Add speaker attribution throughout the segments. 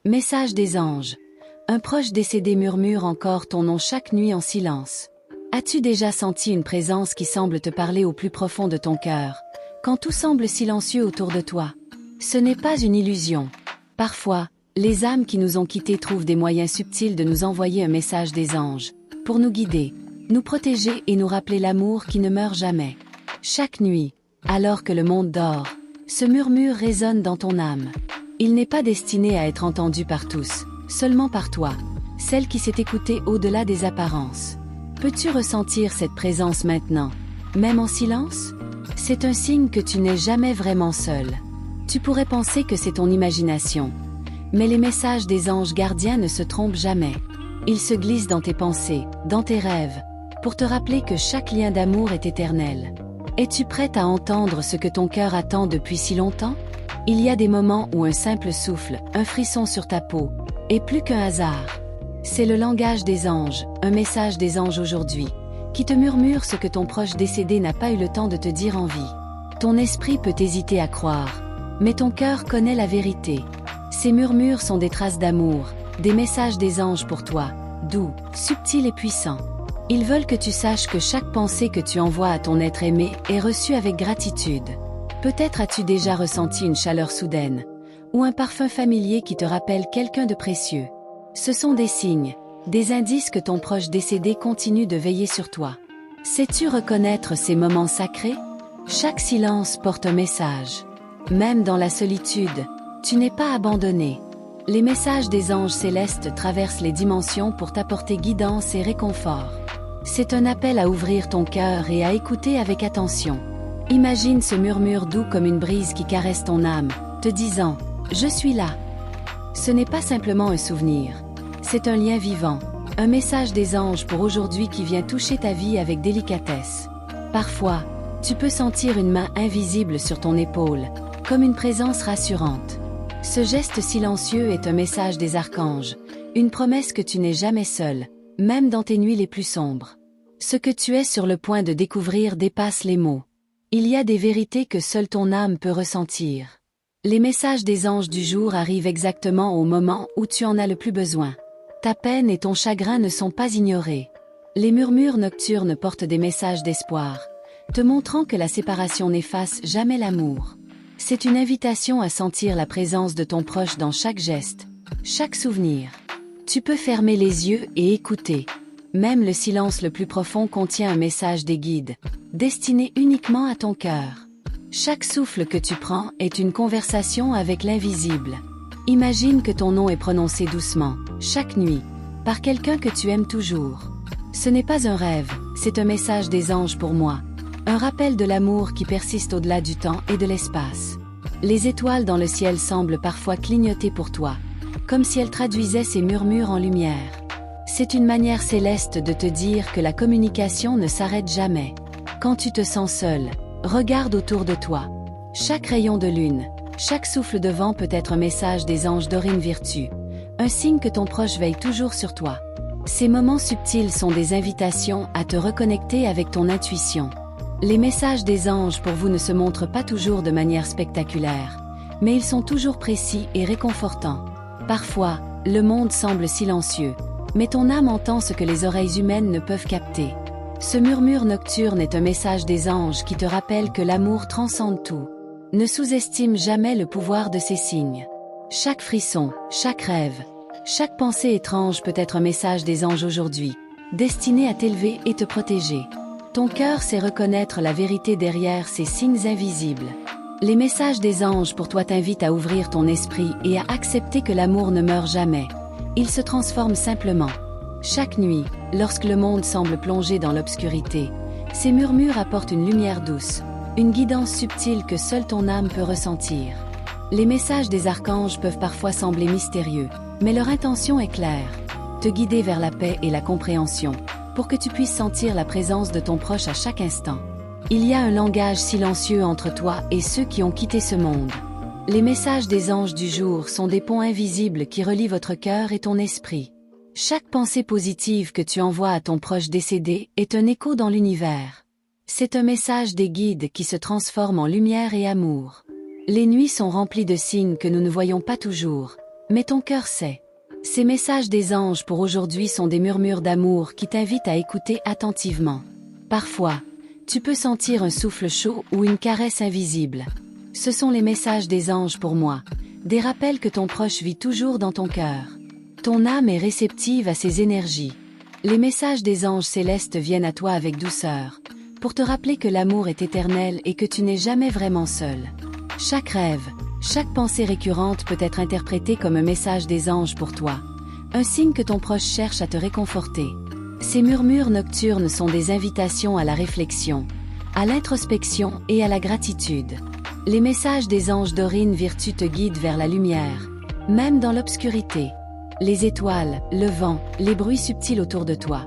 Speaker 1: Message des anges. Un proche décédé murmure encore ton nom chaque nuit en silence. As-tu déjà senti une présence qui semble te parler au plus profond de ton cœur, quand tout semble silencieux autour de toi? Ce n'est pas une illusion. Parfois, les âmes qui nous ont quittés trouvent des moyens subtils de nous envoyer un message des anges, pour nous guider, nous protéger et nous rappeler l'amour qui ne meurt jamais. Chaque nuit, alors que le monde dort, ce murmure résonne dans ton âme. Il n'est pas destiné à être entendu par tous, seulement par toi, celle qui s'est écoutée au-delà des apparences. Peux-tu ressentir cette présence maintenant, même en silence? C'est un signe que tu n'es jamais vraiment seul. Tu pourrais penser que c'est ton imagination. Mais les messages des anges gardiens ne se trompent jamais. Ils se glissent dans tes pensées, dans tes rêves, pour te rappeler que chaque lien d'amour est éternel. Es-tu prête à entendre ce que ton cœur attend depuis si longtemps? Il y a des moments où un simple souffle, un frisson sur ta peau, est plus qu'un hasard. C'est le langage des anges, un message des anges aujourd'hui, qui te murmure ce que ton proche décédé n'a pas eu le temps de te dire en vie. Ton esprit peut hésiter à croire, mais ton cœur connaît la vérité. Ces murmures sont des traces d'amour, des messages des anges pour toi, doux, subtils et puissants. Ils veulent que tu saches que chaque pensée que tu envoies à ton être aimé est reçue avec gratitude. Peut-être as-tu déjà ressenti une chaleur soudaine, ou un parfum familier qui te rappelle quelqu'un de précieux. Ce sont des signes, des indices que ton proche décédé continue de veiller sur toi. Sais-tu reconnaître ces moments sacrés? Chaque silence porte un message. Même dans la solitude, tu n'es pas abandonné. Les messages des anges célestes traversent les dimensions pour t'apporter guidance et réconfort. C'est un appel à ouvrir ton cœur et à écouter avec attention. Imagine ce murmure doux comme une brise qui caresse ton âme, te disant « Je suis là ». Ce n'est pas simplement un souvenir. C'est un lien vivant, un message des anges pour aujourd'hui qui vient toucher ta vie avec délicatesse. Parfois, tu peux sentir une main invisible sur ton épaule, comme une présence rassurante. Ce geste silencieux est un message des archanges, une promesse que tu n'es jamais seul, même dans tes nuits les plus sombres. Ce que tu es sur le point de découvrir dépasse les mots. Il y a des vérités que seule ton âme peut ressentir. Les messages des anges du jour arrivent exactement au moment où tu en as le plus besoin. Ta peine et ton chagrin ne sont pas ignorés. Les murmures nocturnes portent des messages d'espoir, te montrant que la séparation n'efface jamais l'amour. C'est une invitation à sentir la présence de ton proche dans chaque geste, chaque souvenir. Tu peux fermer les yeux et écouter. Même le silence le plus profond contient un message des guides, destiné uniquement à ton cœur. Chaque souffle que tu prends est une conversation avec l'invisible. Imagine que ton nom est prononcé doucement, chaque nuit, par quelqu'un que tu aimes toujours. Ce n'est pas un rêve, c'est un message des anges pour moi. Un rappel de l'amour qui persiste au-delà du temps et de l'espace. Les étoiles dans le ciel semblent parfois clignoter pour toi, comme si elles traduisaient ces murmures en lumière. C'est une manière céleste de te dire que la communication ne s'arrête jamais. Quand tu te sens seul, regarde autour de toi. Chaque rayon de lune, chaque souffle de vent peut être un message des anges Dorine Virtue, un signe que ton proche veille toujours sur toi. Ces moments subtils sont des invitations à te reconnecter avec ton intuition. Les messages des anges pour vous ne se montrent pas toujours de manière spectaculaire, mais ils sont toujours précis et réconfortants. Parfois, le monde semble silencieux, mais ton âme entend ce que les oreilles humaines ne peuvent capter. Ce murmure nocturne est un message des anges qui te rappelle que l'amour transcende tout. Ne sous-estime jamais le pouvoir de ces signes. Chaque frisson, chaque rêve, chaque pensée étrange peut être un message des anges aujourd'hui, destiné à t'élever et te protéger. Ton cœur sait reconnaître la vérité derrière ces signes invisibles. Les messages des anges pour toi t'invitent à ouvrir ton esprit et à accepter que l'amour ne meurt jamais. Il se transforme simplement. Chaque nuit, lorsque le monde semble plongé dans l'obscurité, ces murmures apportent une lumière douce, une guidance subtile que seule ton âme peut ressentir. Les messages des archanges peuvent parfois sembler mystérieux, mais leur intention est claire, te guider vers la paix et la compréhension, pour que tu puisses sentir la présence de ton proche à chaque instant. Il y a un langage silencieux entre toi et ceux qui ont quitté ce monde. Les messages des anges du jour sont des ponts invisibles qui relient votre cœur et ton esprit. Chaque pensée positive que tu envoies à ton proche décédé est un écho dans l'univers. C'est un message des guides qui se transforme en lumière et amour. Les nuits sont remplies de signes que nous ne voyons pas toujours, Mais ton cœur sait. Ces messages des anges pour aujourd'hui sont des murmures d'amour qui t'invitent à écouter attentivement. Parfois, tu peux sentir un souffle chaud ou une caresse invisible. Ce sont les messages des anges pour moi, des rappels que ton proche vit toujours dans ton cœur. Ton âme est réceptive à ces énergies. Les messages des anges célestes viennent à toi avec douceur, pour te rappeler que l'amour est éternel et que tu n'es jamais vraiment seul. Chaque rêve, chaque pensée récurrente peut être interprétée comme un message des anges pour toi, un signe que ton proche cherche à te réconforter. Ces murmures nocturnes sont des invitations à la réflexion, à l'introspection et à la gratitude. Les messages des anges d'Aurine Virtue te guident vers la lumière, même dans l'obscurité. Les étoiles, le vent, les bruits subtils autour de toi.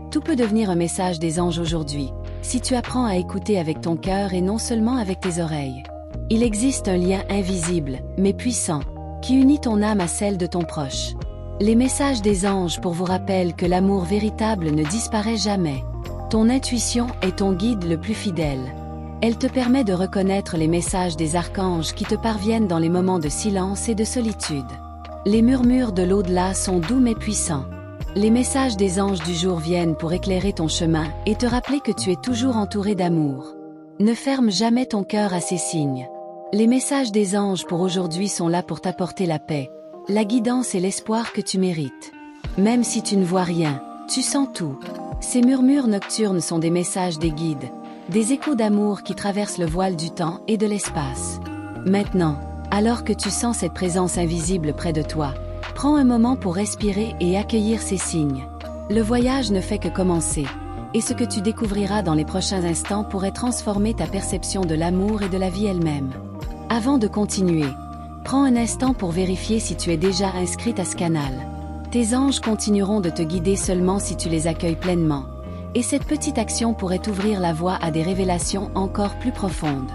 Speaker 1: Tout peut devenir un message des anges aujourd'hui, si tu apprends à écouter avec ton cœur et non seulement avec tes oreilles. Il existe un lien invisible, mais puissant, qui unit ton âme à celle de ton proche. Les messages des anges pour vous rappellent que l'amour véritable ne disparaît jamais. Ton intuition est ton guide le plus fidèle. Elle te permet de reconnaître les messages des archanges qui te parviennent dans les moments de silence et de solitude. Les murmures de l'au-delà sont doux mais puissants. Les messages des anges du jour viennent pour éclairer ton chemin et te rappeler que tu es toujours entouré d'amour. Ne ferme jamais ton cœur à ces signes. Les messages des anges pour aujourd'hui sont là pour t'apporter la paix, la guidance et l'espoir que tu mérites. Même si tu ne vois rien, tu sens tout. Ces murmures nocturnes sont des messages des guides, des échos d'amour qui traversent le voile du temps et de l'espace. Maintenant, alors que tu sens cette présence invisible près de toi, prends un moment pour respirer et accueillir ces signes. Le voyage ne fait que commencer, et ce que tu découvriras dans les prochains instants pourrait transformer ta perception de l'amour et de la vie elle-même. Avant de continuer, prends un instant pour vérifier si tu es déjà inscrite à ce canal. Tes anges continueront de te guider seulement si tu les accueilles pleinement, et cette petite action pourrait ouvrir la voie à des révélations encore plus profondes.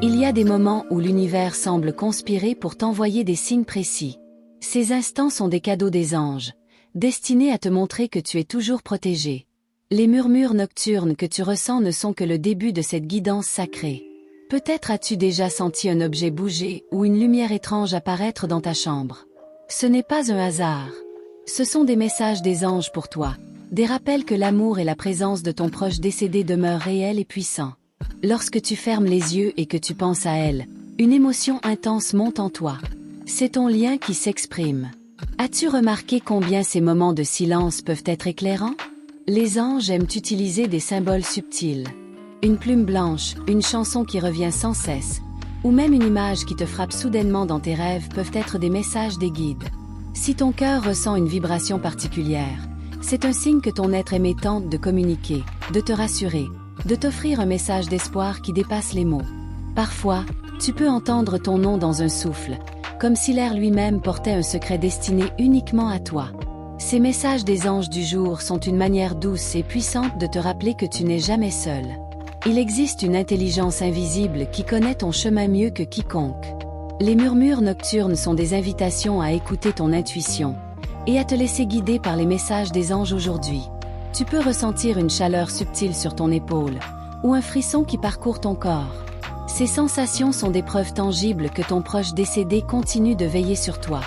Speaker 1: Il y a des moments où l'univers semble conspirer pour t'envoyer des signes précis. Ces instants sont des cadeaux des anges, destinés à te montrer que tu es toujours protégé. Les murmures nocturnes que tu ressens ne sont que le début de cette guidance sacrée. Peut-être as-tu déjà senti un objet bouger ou une lumière étrange apparaître dans ta chambre. Ce n'est pas un hasard. Ce sont des messages des anges pour toi, des rappels que l'amour et la présence de ton proche décédé demeurent réels et puissants. Lorsque tu fermes les yeux et que tu penses à elle, une émotion intense monte en toi. C'est ton lien qui s'exprime. As-tu remarqué combien ces moments de silence peuvent être éclairants? Les anges aiment utiliser des symboles subtils. Une plume blanche, une chanson qui revient sans cesse, ou même une image qui te frappe soudainement dans tes rêves peuvent être des messages des guides. Si ton cœur ressent une vibration particulière, c'est un signe que ton être aimé tente de communiquer, de te rassurer, de t'offrir un message d'espoir qui dépasse les mots. Parfois, tu peux entendre ton nom dans un souffle, comme si l'air lui-même portait un secret destiné uniquement à toi. Ces messages des anges du jour sont une manière douce et puissante de te rappeler que tu n'es jamais seul. Il existe une intelligence invisible qui connaît ton chemin mieux que quiconque. Les murmures nocturnes sont des invitations à écouter ton intuition et à te laisser guider par les messages des anges aujourd'hui. Tu peux ressentir une chaleur subtile sur ton épaule, ou un frisson qui parcourt ton corps. Ces sensations sont des preuves tangibles que ton proche décédé continue de veiller sur toi.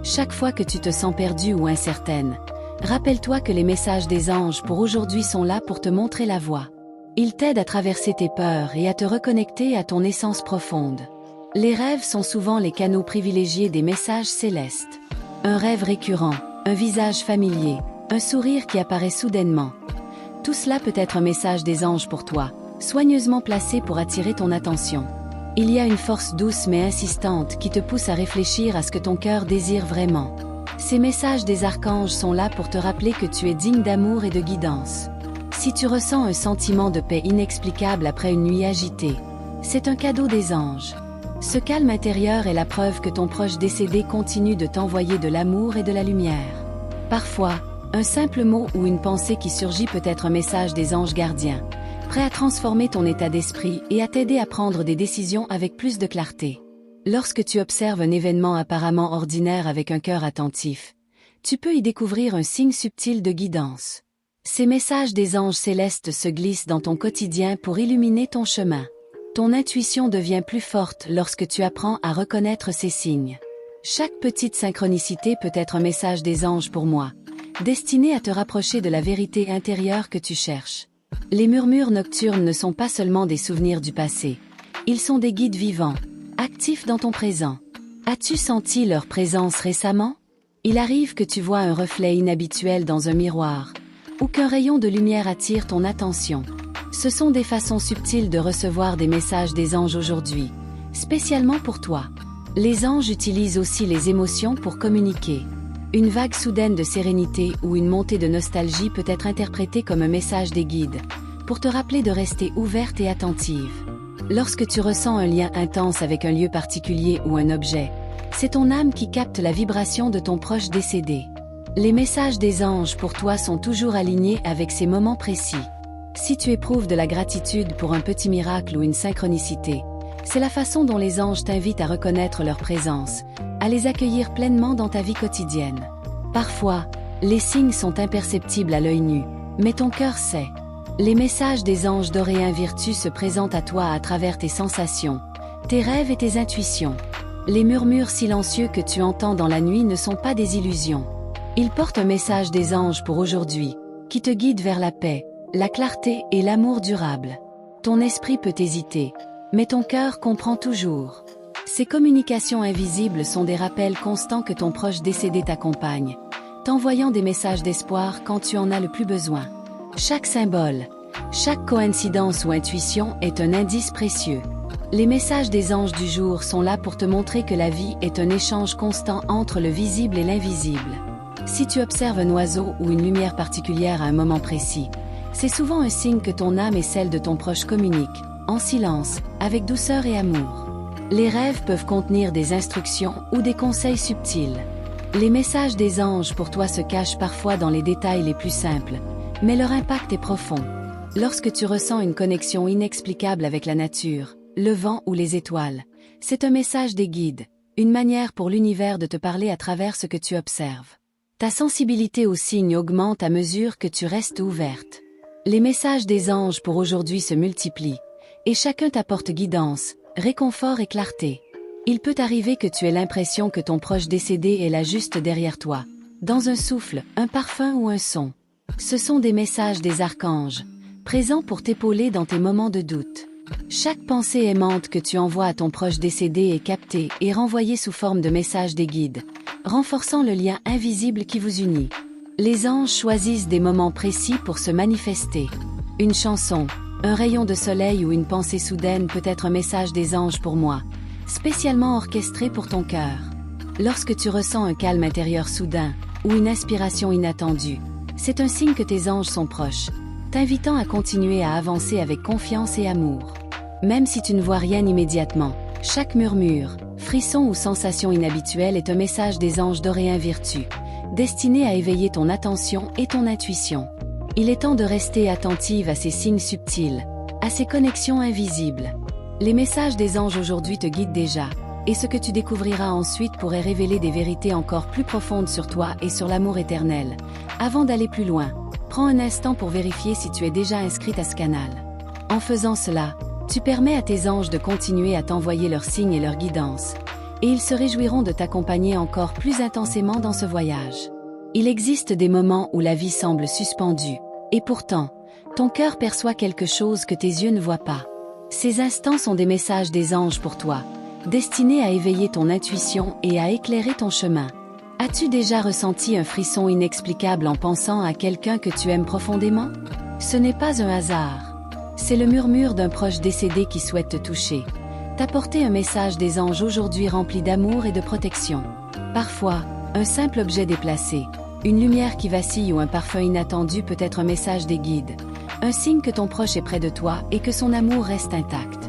Speaker 1: Chaque fois que tu te sens perdue ou incertaine, rappelle-toi que les messages des anges pour aujourd'hui sont là pour te montrer la voie. Ils t'aident à traverser tes peurs et à te reconnecter à ton essence profonde. Les rêves sont souvent les canaux privilégiés des messages célestes. Un rêve récurrent, un visage familier, un sourire qui apparaît soudainement. Tout cela peut être un message des anges pour toi, soigneusement placé pour attirer ton attention. Il y a une force douce mais insistante qui te pousse à réfléchir à ce que ton cœur désire vraiment. Ces messages des archanges sont là pour te rappeler que tu es digne d'amour et de guidance. Si tu ressens un sentiment de paix inexplicable après une nuit agitée, c'est un cadeau des anges. Ce calme intérieur est la preuve que ton proche décédé continue de t'envoyer de l'amour et de la lumière. Parfois, un simple mot ou une pensée qui surgit peut être un message des anges gardiens, prêt à transformer ton état d'esprit et à t'aider à prendre des décisions avec plus de clarté. Lorsque tu observes un événement apparemment ordinaire avec un cœur attentif, tu peux y découvrir un signe subtil de guidance. Ces messages des anges célestes se glissent dans ton quotidien pour illuminer ton chemin. Ton intuition devient plus forte lorsque tu apprends à reconnaître ces signes. Chaque petite synchronicité peut être un message des anges pour moi, destiné à te rapprocher de la vérité intérieure que tu cherches. Les murmures nocturnes ne sont pas seulement des souvenirs du passé. Ils sont des guides vivants, actifs dans ton présent. As-tu senti leur présence récemment? Il arrive que tu vois un reflet inhabituel dans un miroir, ou qu'un rayon de lumière attire ton attention. Ce sont des façons subtiles de recevoir des messages des anges aujourd'hui, spécialement pour toi. Les anges utilisent aussi les émotions pour communiquer. Une vague soudaine de sérénité ou une montée de nostalgie peut être interprétée comme un message des guides, pour te rappeler de rester ouverte et attentive. Lorsque tu ressens un lien intense avec un lieu particulier ou un objet, c'est ton âme qui capte la vibration de ton proche décédé. Les messages des anges pour toi sont toujours alignés avec ces moments précis. Si tu éprouves de la gratitude pour un petit miracle ou une synchronicité, c'est la façon dont les anges t'invitent à reconnaître leur présence, à les accueillir pleinement dans ta vie quotidienne. Parfois, les signes sont imperceptibles à l'œil nu, mais ton cœur sait. Les messages des anges d'Oréen Virtus se présentent à toi à travers tes sensations, tes rêves et tes intuitions. Les murmures silencieux que tu entends dans la nuit ne sont pas des illusions. Ils portent un message des anges pour aujourd'hui, qui te guide vers la paix, la clarté et l'amour durable. Ton esprit peut hésiter, mais ton cœur comprend toujours. Ces communications invisibles sont des rappels constants que ton proche décédé t'accompagne, t'envoyant des messages d'espoir quand tu en as le plus besoin. Chaque symbole, chaque coïncidence ou intuition est un indice précieux. Les messages des anges du jour sont là pour te montrer que la vie est un échange constant entre le visible et l'invisible. Si tu observes un oiseau ou une lumière particulière à un moment précis, c'est souvent un signe que ton âme et celle de ton proche communiquent, en silence, avec douceur et amour. Les rêves peuvent contenir des instructions ou des conseils subtils. Les messages des anges pour toi se cachent parfois dans les détails les plus simples, mais leur impact est profond. Lorsque tu ressens une connexion inexplicable avec la nature, le vent ou les étoiles, c'est un message des guides, une manière pour l'univers de te parler à travers ce que tu observes. Ta sensibilité aux signes augmente à mesure que tu restes ouverte. Les messages des anges pour aujourd'hui se multiplient, et chacun t'apporte guidance, réconfort et clarté. Il peut arriver que tu aies l'impression que ton proche décédé est là juste derrière toi, dans un souffle, un parfum ou un son. Ce sont des messages des archanges, présents pour t'épauler dans tes moments de doute. Chaque pensée aimante que tu envoies à ton proche décédé est captée et renvoyée sous forme de messages des guides, renforçant le lien invisible qui vous unit. Les anges choisissent des moments précis pour se manifester. Une chanson, un rayon de soleil ou une pensée soudaine peut être un message des anges pour moi, spécialement orchestré pour ton cœur. Lorsque tu ressens un calme intérieur soudain, ou une inspiration inattendue, c'est un signe que tes anges sont proches, t'invitant à continuer à avancer avec confiance et amour. Même si tu ne vois rien immédiatement, chaque murmure, frisson ou sensation inhabituelle est un message des anges d'Oréen Virtus, destiné à éveiller ton attention et ton intuition. Il est temps de rester attentive à ces signes subtils, à ces connexions invisibles. Les messages des anges aujourd'hui te guident déjà, et ce que tu découvriras ensuite pourrait révéler des vérités encore plus profondes sur toi et sur l'amour éternel. Avant d'aller plus loin, prends un instant pour vérifier si tu es déjà inscrite à ce canal. En faisant cela, tu permets à tes anges de continuer à t'envoyer leurs signes et leur guidance, et ils se réjouiront de t'accompagner encore plus intensément dans ce voyage. Il existe des moments où la vie semble suspendue, et pourtant, ton cœur perçoit quelque chose que tes yeux ne voient pas. Ces instants sont des messages des anges pour toi, destinés à éveiller ton intuition et à éclairer ton chemin. As-tu déjà ressenti un frisson inexplicable en pensant à quelqu'un que tu aimes profondément? Ce n'est pas un hasard. C'est le murmure d'un proche décédé qui souhaite te toucher, t'apporter un message des anges aujourd'hui rempli d'amour et de protection. Parfois, un simple objet déplacé, une lumière qui vacille ou un parfum inattendu peut être un message des guides, un signe que ton proche est près de toi et que son amour reste intact.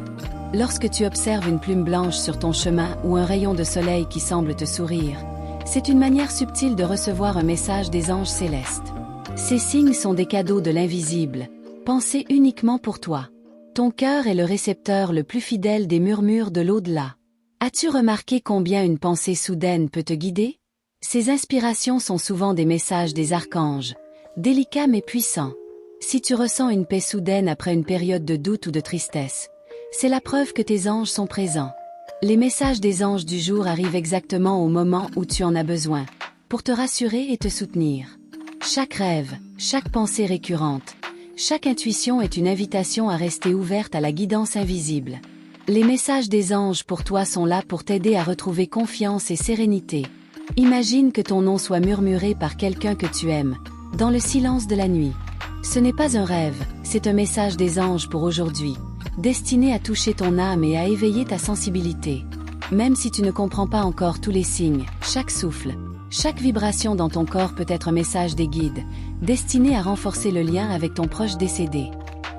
Speaker 1: Lorsque tu observes une plume blanche sur ton chemin ou un rayon de soleil qui semble te sourire, c'est une manière subtile de recevoir un message des anges célestes. Ces signes sont des cadeaux de l'invisible, pensés uniquement pour toi. Ton cœur est le récepteur le plus fidèle des murmures de l'au-delà. As-tu remarqué combien une pensée soudaine peut te guider? Ces inspirations sont souvent des messages des archanges, délicats mais puissants. Si tu ressens une paix soudaine après une période de doute ou de tristesse, c'est la preuve que tes anges sont présents. Les messages des anges du jour arrivent exactement au moment où tu en as besoin, pour te rassurer et te soutenir. Chaque rêve, chaque pensée récurrente, chaque intuition est une invitation à rester ouverte à la guidance invisible. Les messages des anges pour toi sont là pour t'aider à retrouver confiance et sérénité. Imagine que ton nom soit murmuré par quelqu'un que tu aimes, dans le silence de la nuit. Ce n'est pas un rêve, c'est un message des anges pour aujourd'hui, destiné à toucher ton âme et à éveiller ta sensibilité. Même si tu ne comprends pas encore tous les signes, chaque souffle, chaque vibration dans ton corps peut être un message des guides, destiné à renforcer le lien avec ton proche décédé.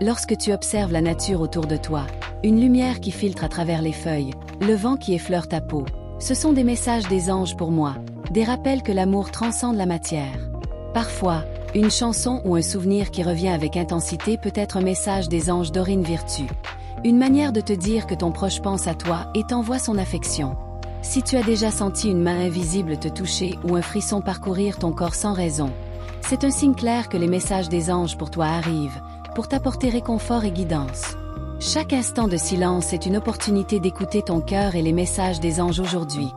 Speaker 1: Lorsque tu observes la nature autour de toi, une lumière qui filtre à travers les feuilles, le vent qui effleure ta peau, ce sont des messages des anges pour moi, des rappels que l'amour transcende la matière. Parfois, une chanson ou un souvenir qui revient avec intensité peut être un message des anges d'Aurine Virtue. Une manière de te dire que ton proche pense à toi et t'envoie son affection. Si tu as déjà senti une main invisible te toucher ou un frisson parcourir ton corps sans raison, c'est un signe clair que les messages des anges pour toi arrivent, pour t'apporter réconfort et guidance. Chaque instant de silence est une opportunité d'écouter ton cœur et les messages des anges aujourd'hui,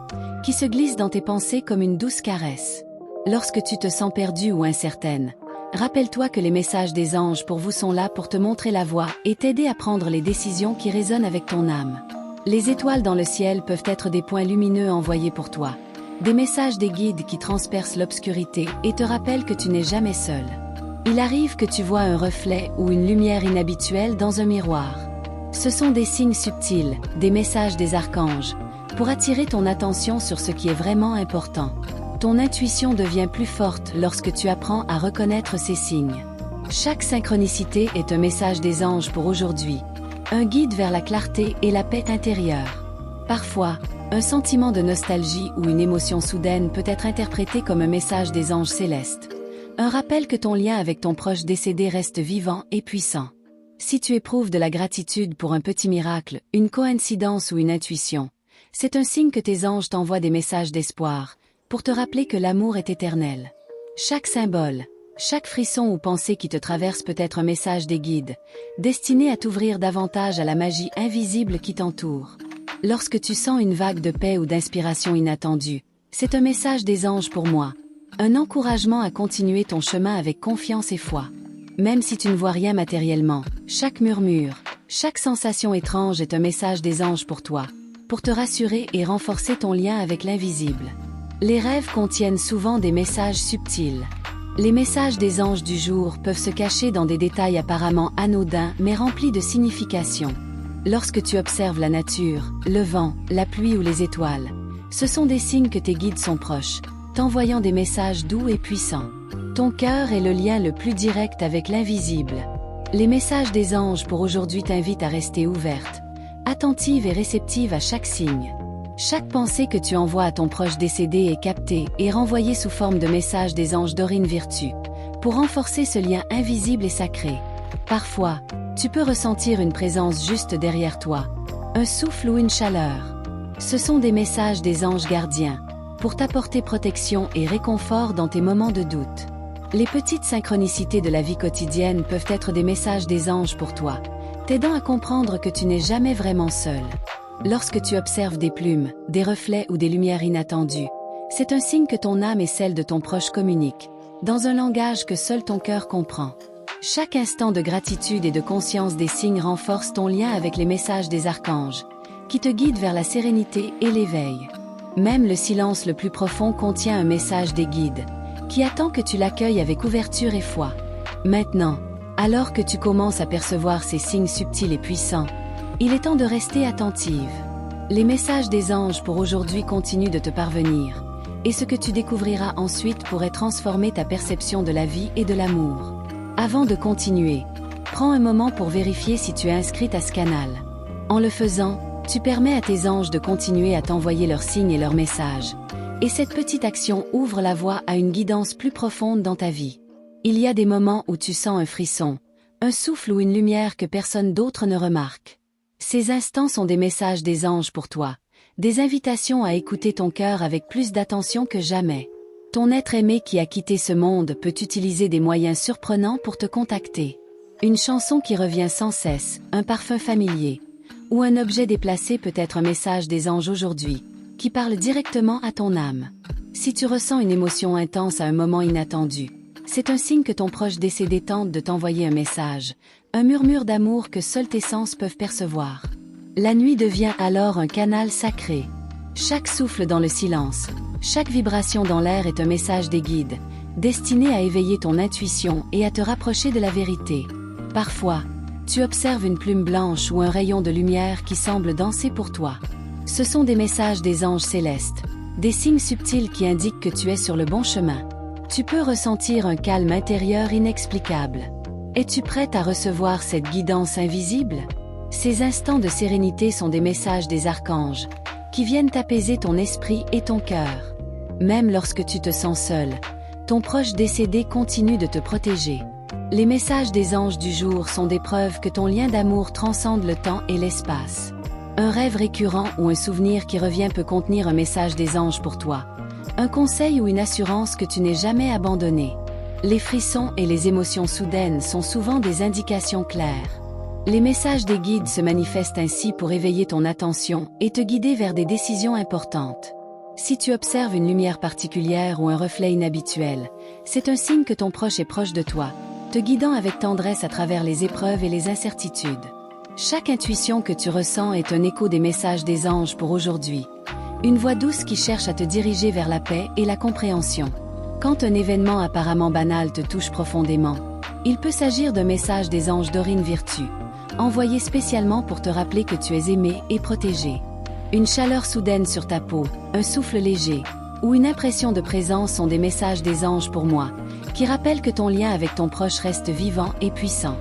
Speaker 1: qui se glissent dans tes pensées comme une douce caresse. Lorsque tu te sens perdue ou incertaine, rappelle-toi que les messages des anges pour vous sont là pour te montrer la voie et t'aider à prendre les décisions qui résonnent avec ton âme. Les étoiles dans le ciel peuvent être des points lumineux envoyés pour toi, des messages des guides qui transpercent l'obscurité et te rappellent que tu n'es jamais seul. Il arrive que tu vois un reflet ou une lumière inhabituelle dans un miroir. Ce sont des signes subtils, des messages des archanges, pour attirer ton attention sur ce qui est vraiment important. Ton intuition devient plus forte lorsque tu apprends à reconnaître ces signes. Chaque synchronicité est un message des anges pour aujourd'hui, un guide vers la clarté et la paix intérieure. Parfois, un sentiment de nostalgie ou une émotion soudaine peut être interprété comme un message des anges célestes. Un rappel que ton lien avec ton proche décédé reste vivant et puissant. Si tu éprouves de la gratitude pour un petit miracle, une coïncidence ou une intuition, c'est un signe que tes anges t'envoient des messages d'espoir, pour te rappeler que l'amour est éternel. Chaque symbole, chaque frisson ou pensée qui te traverse peut être un message des guides, destiné à t'ouvrir davantage à la magie invisible qui t'entoure. Lorsque tu sens une vague de paix ou d'inspiration inattendue, c'est un message des anges pour moi, un encouragement à continuer ton chemin avec confiance et foi. Même si tu ne vois rien matériellement, chaque murmure, chaque sensation étrange est un message des anges pour toi, pour te rassurer et renforcer ton lien avec l'invisible. Les rêves contiennent souvent des messages subtils. Les messages des anges du jour peuvent se cacher dans des détails apparemment anodins mais remplis de signification. Lorsque tu observes la nature, le vent, la pluie ou les étoiles, ce sont des signes que tes guides sont proches, t'envoyant des messages doux et puissants. Ton cœur est le lien le plus direct avec l'invisible. Les messages des anges pour aujourd'hui t'invitent à rester ouverte, attentive et réceptive à chaque signe. Chaque pensée que tu envoies à ton proche décédé est captée et renvoyée sous forme de message des anges d'Aurine Virtue, pour renforcer ce lien invisible et sacré. Parfois, tu peux ressentir une présence juste derrière toi, un souffle ou une chaleur. Ce sont des messages des anges gardiens, pour t'apporter protection et réconfort dans tes moments de doute. Les petites synchronicités de la vie quotidienne peuvent être des messages des anges pour toi, t'aidant à comprendre que tu n'es jamais vraiment seul. Lorsque tu observes des plumes, des reflets ou des lumières inattendues, c'est un signe que ton âme et celle de ton proche communiquent, dans un langage que seul ton cœur comprend. Chaque instant de gratitude et de conscience des signes renforce ton lien avec les messages des archanges, qui te guident vers la sérénité et l'éveil. Même le silence le plus profond contient un message des guides, qui attend que tu l'accueilles avec ouverture et foi. Maintenant, alors que tu commences à percevoir ces signes subtils et puissants, il est temps de rester attentive. Les messages des anges pour aujourd'hui continuent de te parvenir, et ce que tu découvriras ensuite pourrait transformer ta perception de la vie et de l'amour. Avant de continuer, prends un moment pour vérifier si tu es inscrite à ce canal. En le faisant, tu permets à tes anges de continuer à t'envoyer leurs signes et leurs messages. Et cette petite action ouvre la voie à une guidance plus profonde dans ta vie. Il y a des moments où tu sens un frisson, un souffle ou une lumière que personne d'autre ne remarque. Ces instants sont des messages des anges pour toi, des invitations à écouter ton cœur avec plus d'attention que jamais. Ton être aimé qui a quitté ce monde peut utiliser des moyens surprenants pour te contacter. Une chanson qui revient sans cesse, un parfum familier, Ou un objet déplacé peut être un message des anges aujourd'hui, qui parle directement à ton âme. Si tu ressens une émotion intense à un moment inattendu, c'est un signe que ton proche décédé tente de t'envoyer un message, un murmure d'amour que seuls tes sens peuvent percevoir. La nuit devient alors un canal sacré. Chaque souffle dans le silence, chaque vibration dans l'air est un message des guides, destiné à éveiller ton intuition et à te rapprocher de la vérité. Parfois, tu observes une plume blanche ou un rayon de lumière qui semble danser pour toi. Ce sont des messages des anges célestes, des signes subtils qui indiquent que tu es sur le bon chemin. Tu peux ressentir un calme intérieur inexplicable. Es-tu prête à recevoir cette guidance invisible? Ces instants de sérénité sont des messages des archanges, qui viennent apaiser ton esprit et ton cœur. Même lorsque tu te sens seul, ton proche décédé continue de te protéger. Les messages des anges du jour sont des preuves que ton lien d'amour transcende le temps et l'espace. Un rêve récurrent ou un souvenir qui revient peut contenir un message des anges pour toi. Un conseil ou une assurance que tu n'es jamais abandonné. Les frissons et les émotions soudaines sont souvent des indications claires. Les messages des guides se manifestent ainsi pour éveiller ton attention et te guider vers des décisions importantes. Si tu observes une lumière particulière ou un reflet inhabituel, c'est un signe que ton proche est proche de toi, te guidant avec tendresse à travers les épreuves et les incertitudes. Chaque intuition que tu ressens est un écho des messages des anges pour aujourd'hui. Une voix douce qui cherche à te diriger vers la paix et la compréhension. Quand un événement apparemment banal te touche profondément, il peut s'agir d'un message des anges Dorine Virtue, envoyé spécialement pour te rappeler que tu es aimé et protégé. Une chaleur soudaine sur ta peau, un souffle léger, ou une impression de présence sont des messages des anges pour moi, qui rappellent que ton lien avec ton proche reste vivant et puissant.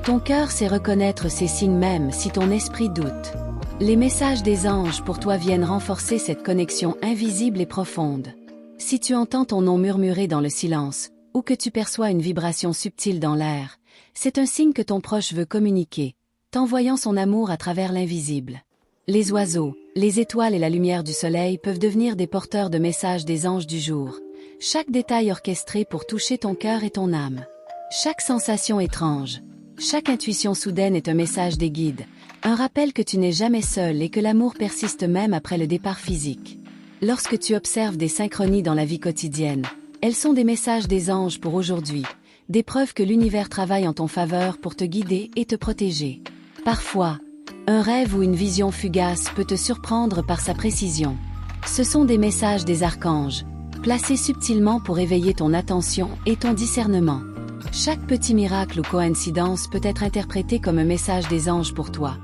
Speaker 1: Ton cœur sait reconnaître ces signes même si ton esprit doute. Les messages des anges pour toi viennent renforcer cette connexion invisible et profonde. Si tu entends ton nom murmurer dans le silence, ou que tu perçois une vibration subtile dans l'air, c'est un signe que ton proche veut communiquer, t'envoyant son amour à travers l'invisible. Les oiseaux, les étoiles et la lumière du soleil peuvent devenir des porteurs de messages des anges du jour. Chaque détail orchestré pour toucher ton cœur et ton âme. Chaque sensation étrange, chaque intuition soudaine est un message des guides, un rappel que tu n'es jamais seul et que l'amour persiste même après le départ physique. Lorsque tu observes des synchronies dans la vie quotidienne, elles sont des messages des anges pour aujourd'hui, des preuves que l'univers travaille en ton faveur pour te guider et te protéger. Parfois, un rêve ou une vision fugace peut te surprendre par sa précision. Ce sont des messages des archanges, placés subtilement pour éveiller ton attention et ton discernement. Chaque petit miracle ou coïncidence peut être interprété comme un message des anges pour toi.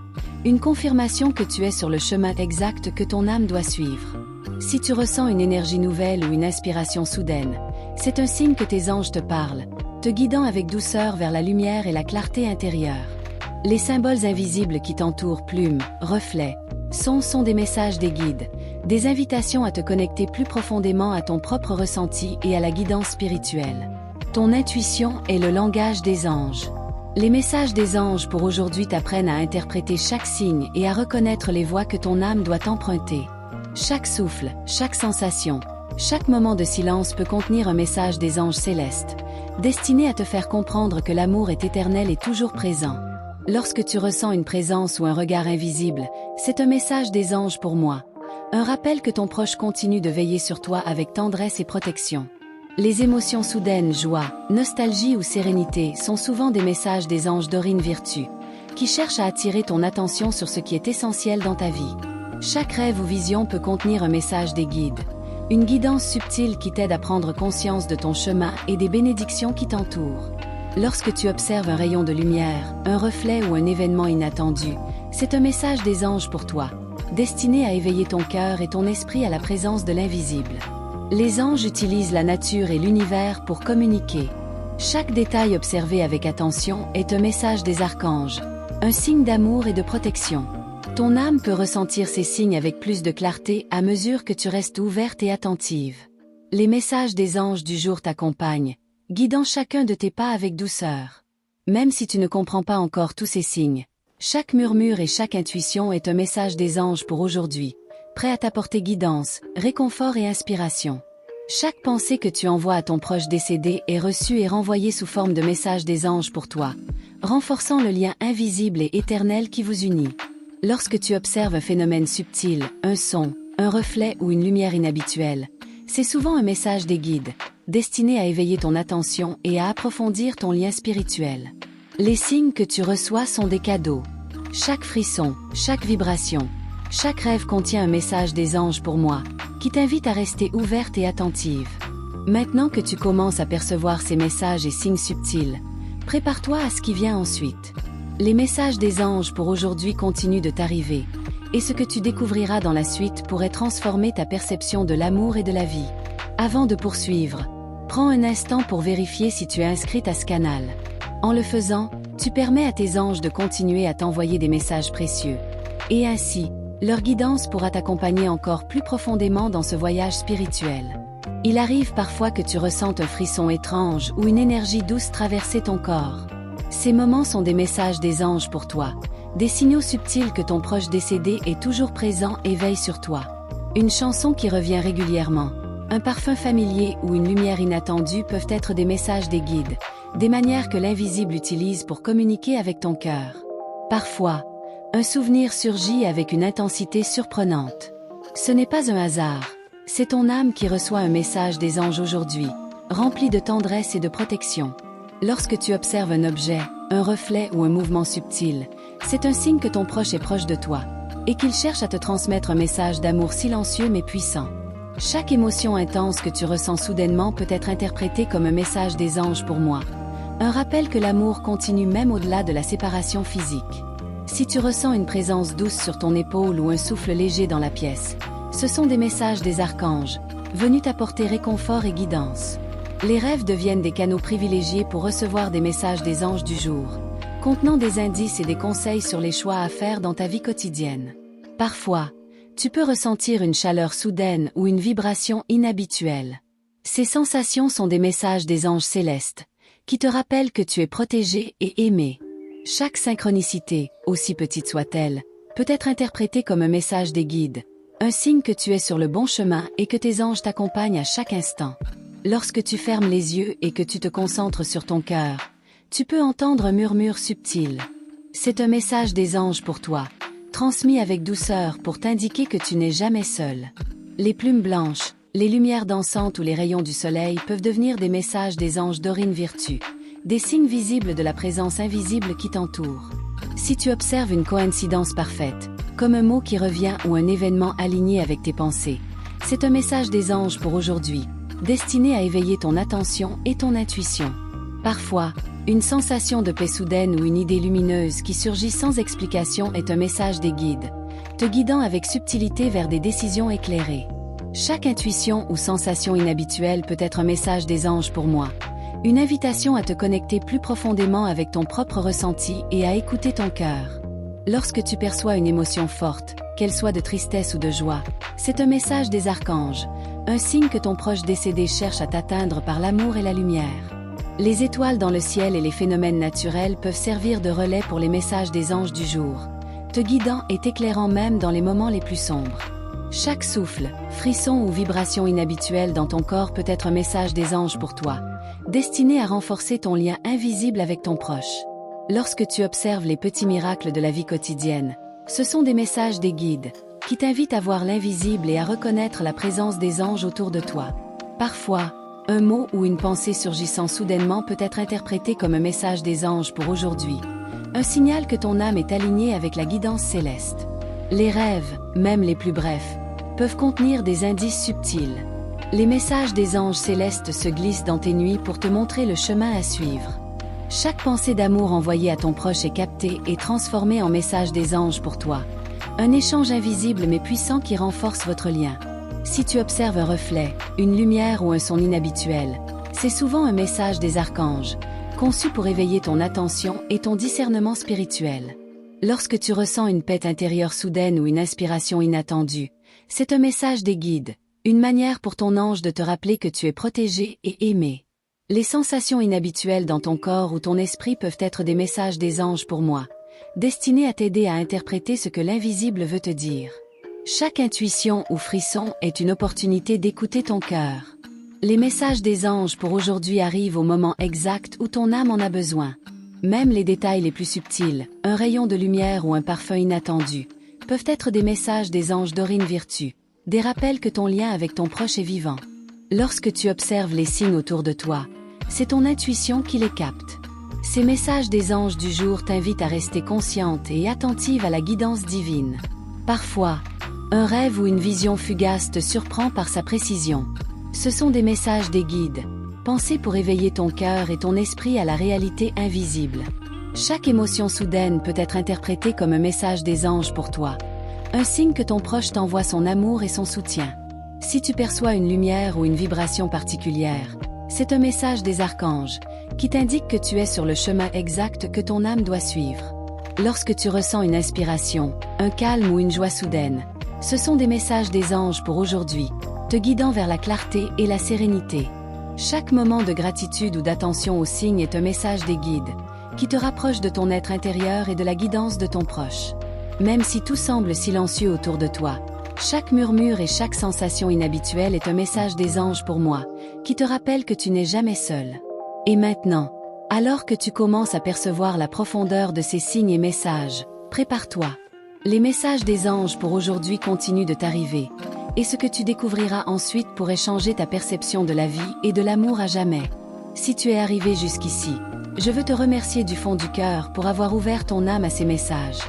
Speaker 1: Une confirmation que tu es sur le chemin exact que ton âme doit suivre. Si tu ressens une énergie nouvelle ou une inspiration soudaine, c'est un signe que tes anges te parlent, te guidant avec douceur vers la lumière et la clarté intérieure. Les symboles invisibles qui t'entourent, plumes, reflets, sons sont des messages des guides, des invitations à te connecter plus profondément à ton propre ressenti et à la guidance spirituelle. Ton intuition est le langage des anges. Les messages des anges pour aujourd'hui t'apprennent à interpréter chaque signe et à reconnaître les voies que ton âme doit emprunter. Chaque souffle, chaque sensation, chaque moment de silence peut contenir un message des anges célestes, destiné à te faire comprendre que l'amour est éternel et toujours présent. Lorsque tu ressens une présence ou un regard invisible, c'est un message des anges pour moi. Un rappel que ton proche continue de veiller sur toi avec tendresse et protection. Les émotions soudaines, joie, nostalgie ou sérénité sont souvent des messages des anges Dorine Virtue, qui cherchent à attirer ton attention sur ce qui est essentiel dans ta vie. Chaque rêve ou vision peut contenir un message des guides, une guidance subtile qui t'aide à prendre conscience de ton chemin et des bénédictions qui t'entourent. Lorsque tu observes un rayon de lumière, un reflet ou un événement inattendu, c'est un message des anges pour toi, destiné à éveiller ton cœur et ton esprit à la présence de l'invisible. Les anges utilisent la nature et l'univers pour communiquer. Chaque détail observé avec attention est un message des archanges, un signe d'amour et de protection. Ton âme peut ressentir ces signes avec plus de clarté à mesure que tu restes ouverte et attentive. Les messages des anges du jour t'accompagnent, guidant chacun de tes pas avec douceur. Même si tu ne comprends pas encore tous ces signes, chaque murmure et chaque intuition est un message des anges pour aujourd'hui, prêt à t'apporter guidance, réconfort et inspiration. Chaque pensée que tu envoies à ton proche décédé est reçue et renvoyée sous forme de message des anges pour toi, renforçant le lien invisible et éternel qui vous unit. Lorsque tu observes un phénomène subtil, un son, un reflet ou une lumière inhabituelle, c'est souvent un message des guides, destiné à éveiller ton attention et à approfondir ton lien spirituel. Les signes que tu reçois sont des cadeaux. Chaque frisson, chaque vibration, chaque rêve contient un message des anges pour moi, qui t'invite à rester ouverte et attentive. Maintenant que tu commences à percevoir ces messages et signes subtils, prépare-toi à ce qui vient ensuite. Les messages des anges pour aujourd'hui continuent de t'arriver, et ce que tu découvriras dans la suite pourrait transformer ta perception de l'amour et de la vie. Avant de poursuivre, prends un instant pour vérifier si tu es inscrite à ce canal. En le faisant, tu permets à tes anges de continuer à t'envoyer des messages précieux. Et ainsi, leur guidance pourra t'accompagner encore plus profondément dans ce voyage spirituel. Il arrive parfois que tu ressentes un frisson étrange ou une énergie douce traverser ton corps. Ces moments sont des messages des anges pour toi, des signaux subtils que ton proche décédé est toujours présent et veille sur toi. Une chanson qui revient régulièrement, un parfum familier ou une lumière inattendue peuvent être des messages des guides, des manières que l'invisible utilise pour communiquer avec ton cœur. Parfois, un souvenir surgit avec une intensité surprenante. Ce n'est pas un hasard, c'est ton âme qui reçoit un message des anges aujourd'hui, rempli de tendresse et de protection. Lorsque tu observes un objet, un reflet ou un mouvement subtil, c'est un signe que ton proche est proche de toi, et qu'il cherche à te transmettre un message d'amour silencieux mais puissant. Chaque émotion intense que tu ressens soudainement peut être interprétée comme un message des anges pour moi. Un rappel que l'amour continue même au-delà de la séparation physique. Si tu ressens une présence douce sur ton épaule ou un souffle léger dans la pièce, ce sont des messages des archanges, venus t'apporter réconfort et guidance. Les rêves deviennent des canaux privilégiés pour recevoir des messages des anges du jour, contenant des indices et des conseils sur les choix à faire dans ta vie quotidienne. Parfois, tu peux ressentir une chaleur soudaine ou une vibration inhabituelle. Ces sensations sont des messages des anges célestes, qui te rappellent que tu es protégé et aimé. Chaque synchronicité, aussi petite soit-elle, peut être interprétée comme un message des guides, un signe que tu es sur le bon chemin et que tes anges t'accompagnent à chaque instant. Lorsque tu fermes les yeux et que tu te concentres sur ton cœur, tu peux entendre un murmure subtil. C'est un message des anges pour toi, transmis avec douceur pour t'indiquer que tu n'es jamais seul. Les plumes blanches, les lumières dansantes ou les rayons du soleil peuvent devenir des messages des anges Dorine Virtue, des signes visibles de la présence invisible qui t'entoure. Si tu observes une coïncidence parfaite, comme un mot qui revient ou un événement aligné avec tes pensées, c'est un message des anges pour aujourd'hui, destiné à éveiller ton attention et ton intuition. Parfois, une sensation de paix soudaine ou une idée lumineuse qui surgit sans explication est un message des guides, te guidant avec subtilité vers des décisions éclairées. Chaque intuition ou sensation inhabituelle peut être un message des anges pour moi, une invitation à te connecter plus profondément avec ton propre ressenti et à écouter ton cœur. Lorsque tu perçois une émotion forte, qu'elle soit de tristesse ou de joie, c'est un message des archanges, un signe que ton proche décédé cherche à t'atteindre par l'amour et la lumière. Les étoiles dans le ciel et les phénomènes naturels peuvent servir de relais pour les messages des anges du jour, te guidant et t'éclairant même dans les moments les plus sombres. Chaque souffle, frisson ou vibration inhabituelle dans ton corps peut être un message des anges pour toi, destiné à renforcer ton lien invisible avec ton proche. Lorsque tu observes les petits miracles de la vie quotidienne, ce sont des messages des guides, qui t'invitent à voir l'invisible et à reconnaître la présence des anges autour de toi. Parfois, un mot ou une pensée surgissant soudainement peut être interprété comme un message des anges pour aujourd'hui, un signal que ton âme est alignée avec la guidance céleste. Les rêves, même les plus brefs, peuvent contenir des indices subtils. Les messages des anges célestes se glissent dans tes nuits pour te montrer le chemin à suivre. Chaque pensée d'amour envoyée à ton proche est captée et transformée en message des anges pour toi. Un échange invisible mais puissant qui renforce votre lien. Si tu observes un reflet, une lumière ou un son inhabituel, c'est souvent un message des archanges, conçu pour éveiller ton attention et ton discernement spirituel. Lorsque tu ressens une paix intérieure soudaine ou une inspiration inattendue, c'est un message des guides, une manière pour ton ange de te rappeler que tu es protégé et aimé. Les sensations inhabituelles dans ton corps ou ton esprit peuvent être des messages des anges pour moi, destinés à t'aider à interpréter ce que l'invisible veut te dire. Chaque intuition ou frisson est une opportunité d'écouter ton cœur. Les messages des anges pour aujourd'hui arrivent au moment exact où ton âme en a besoin. Même les détails les plus subtils, un rayon de lumière ou un parfum inattendu, peuvent être des messages des anges Dorine Virtue, des rappels que ton lien avec ton proche est vivant. Lorsque tu observes les signes autour de toi, c'est ton intuition qui les capte. Ces messages des anges du jour t'invitent à rester consciente et attentive à la guidance divine. Parfois, un rêve ou une vision fugace te surprend par sa précision. Ce sont des messages des guides, pensés pour éveiller ton cœur et ton esprit à la réalité invisible. Chaque émotion soudaine peut être interprétée comme un message des anges pour toi, un signe que ton proche t'envoie son amour et son soutien. Si tu perçois une lumière ou une vibration particulière, c'est un message des archanges, qui t'indique que tu es sur le chemin exact que ton âme doit suivre. Lorsque tu ressens une inspiration, un calme ou une joie soudaine, ce sont des messages des anges pour aujourd'hui, te guidant vers la clarté et la sérénité. Chaque moment de gratitude ou d'attention aux signes est un message des guides, qui te rapproche de ton être intérieur et de la guidance de ton proche. Même si tout semble silencieux autour de toi, chaque murmure et chaque sensation inhabituelle est un message des anges pour moi, qui te rappelle que tu n'es jamais seul. Et maintenant, alors que tu commences à percevoir la profondeur de ces signes et messages, prépare-toi. Les messages des anges pour aujourd'hui continuent de t'arriver, et ce que tu découvriras ensuite pourrait changer ta perception de la vie et de l'amour à jamais. Si tu es arrivé jusqu'ici, je veux te remercier du fond du cœur pour avoir ouvert ton âme à ces messages.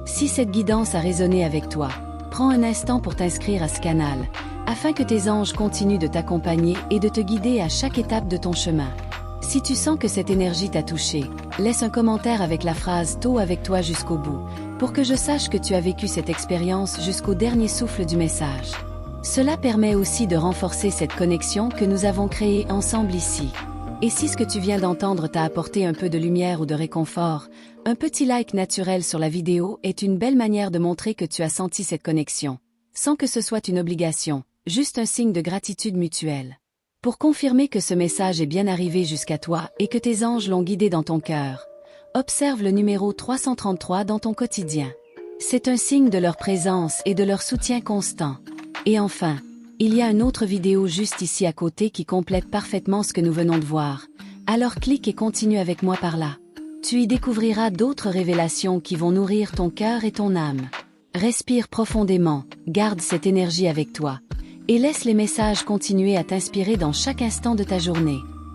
Speaker 1: Si cette guidance a résonné avec toi, prends un instant pour t'inscrire à ce canal, afin que tes anges continuent de t'accompagner et de te guider à chaque étape de ton chemin. Si tu sens que cette énergie t'a touché, laisse un commentaire avec la phrase « Tôt avec toi jusqu'au bout », pour que je sache que tu as vécu cette expérience jusqu'au dernier souffle du message. Cela permet aussi de renforcer cette connexion que nous avons créée ensemble ici. Et si ce que tu viens d'entendre t'a apporté un peu de lumière ou de réconfort, un petit like naturel sur la vidéo est une belle manière de montrer que tu as senti cette connexion, sans que ce soit une obligation, juste un signe de gratitude mutuelle. Pour confirmer que ce message est bien arrivé jusqu'à toi et que tes anges l'ont guidé dans ton cœur, observe le numéro 333 dans ton quotidien. C'est un signe de leur présence et de leur soutien constant. Et enfin, il y a une autre vidéo juste ici à côté qui complète parfaitement ce que nous venons de voir. Alors clique et continue avec moi par là. Tu y découvriras d'autres révélations qui vont nourrir ton cœur et ton âme. Respire profondément, garde cette énergie avec toi, et laisse les messages continuer à t'inspirer dans chaque instant de ta journée.